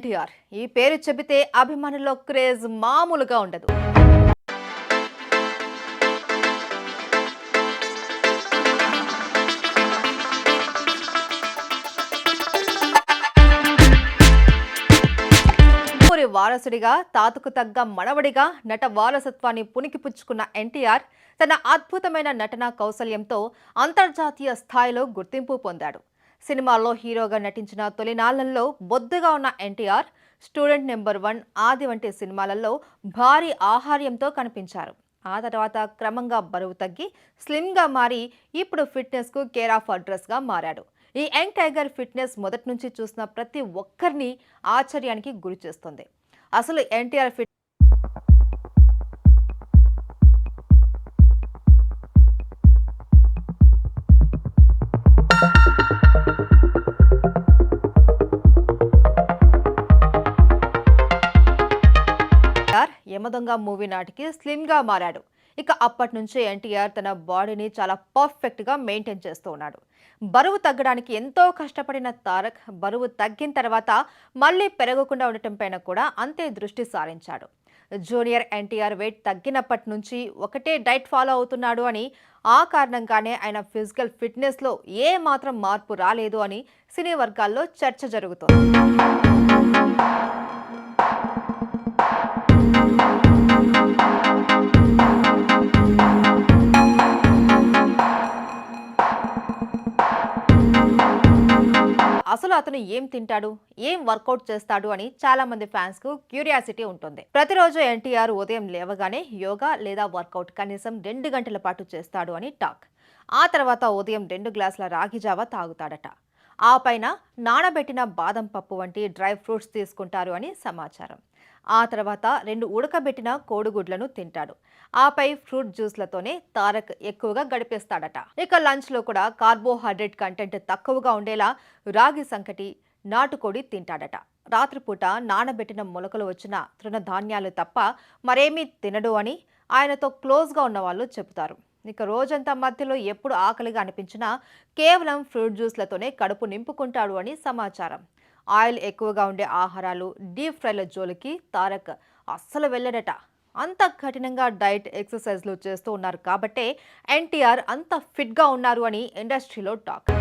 ఎన్టీఆర్ ఈ పేరు చెబితే అభిమానుల్లో క్రేజ్ మామూలుగా ఉండదు. వారసుడిగా తాతకు తగ్గ మనవడిగా నట వారసత్వాన్ని పుణికిపుచ్చుకున్న ఎన్టీఆర్ తన అద్భుతమైన నటనా కౌశల్యంతో అంతర్జాతీయ స్థాయిలో గుర్తింపు పొందాడు. సినిమాల్లో హీరోగా నటించిన తొలినాళ్లలో బొద్దుగా ఉన్న ఎన్టీఆర్ స్టూడెంట్ నెంబర్ 1, ఆది వంటి సినిమాలలో భారీ ఆహార్యంతో కనిపించారు. ఆ తర్వాత క్రమంగా బరువు తగ్గి స్లిమ్గా మారి ఇప్పుడు ఫిట్నెస్కు కేర్ ఆఫ్ అడ్రస్గా మారాడు. ఈ యంగ్ టైగర్ ఫిట్నెస్ మొదటి నుంచి చూసిన ప్రతి ఒక్కరిని ఆశ్చర్యానికి గురి చేస్తుంది. అసలు ఎన్టీఆర్ యమదొంగ మూవీ నాటికి స్లిమ్గా మారాడు. ఇక అప్పటి నుంచి ఎన్టీఆర్ తన బాడీని చాలా పర్ఫెక్ట్గా మెయింటైన్ చేస్తూ ఉన్నాడు. బరువు తగ్గడానికి ఎంతో కష్టపడిన తారక్ బరువు తగ్గిన తర్వాత మళ్ళీ పెరగకుండా ఉండటం పైన కూడా అంతే దృష్టి సారించాడు. జూనియర్ ఎన్టీఆర్ వెయిట్ తగ్గినప్పటి నుంచి ఒకటే డైట్ ఫాలో అవుతున్నాడు అని, ఆ కారణంగానే ఆయన ఫిజికల్ ఫిట్నెస్లో ఏ మాత్రం మార్పు రాలేదు అని సినీ వర్గాల్లో చర్చ జరుగుతోంది. అసలు అతను ఏం తింటాడు, ఏం వర్కౌట్ చేస్తాడు అని చాలా మంది ఫ్యాన్స్ కు క్యూరియాసిటీ ఉంటుంది. ప్రతిరోజు ఎన్టీఆర్ ఉదయం లేవగానే యోగా లేదా వర్కౌట్ కనీసం 2 గంటల పాటు చేస్తాడు అని టాక్. ఆ తర్వాత ఉదయం 2 గ్లాసుల రాగి జావ తాగుతాడట. ఆ పైన నానబెట్టిన బాదం పప్పు వంటి డ్రై ఫ్రూట్స్ తీసుకుంటారు అని సమాచారం. ఆ తర్వాత 2 ఉడకబెట్టిన కోడిగుడ్లను తింటాడు. ఆపై ఫ్రూట్ జ్యూస్లతోనే తారక్ ఎక్కువగా గడిపేస్తాడట. ఇక లంచ్లో కూడా కార్బోహైడ్రేట్ కంటెంట్ తక్కువగా ఉండేలా రాగి సంకటి, నాటుకోడి తింటాడట. రాత్రిపూట నానబెట్టిన మొలకలు వచ్చిన తృణధాన్యాలు తప్ప మరేమీ తినడు అని ఆయనతో క్లోజ్గా ఉన్న వాళ్ళు చెబుతారు. ఇక రోజంతా మధ్యలో ఎప్పుడు ఆకలిగా అనిపించినా కేవలం ఫ్రూట్ జ్యూస్లతోనే కడుపు నింపుకుంటాడు అని సమాచారం. ఆయిల్ ఎక్కువగా ఉండే ఆహారాలు, డీప్ ఫ్రైల జోలికి తారక్ అస్సలు వెళ్ళడట. అంత కఠినంగా డైట్, ఎక్సర్సైజ్లు చేస్తూ ఉన్నారు కాబట్టే ఎన్టీఆర్ అంత ఫిట్గా ఉన్నారు అని ఇండస్ట్రీలో టాక్.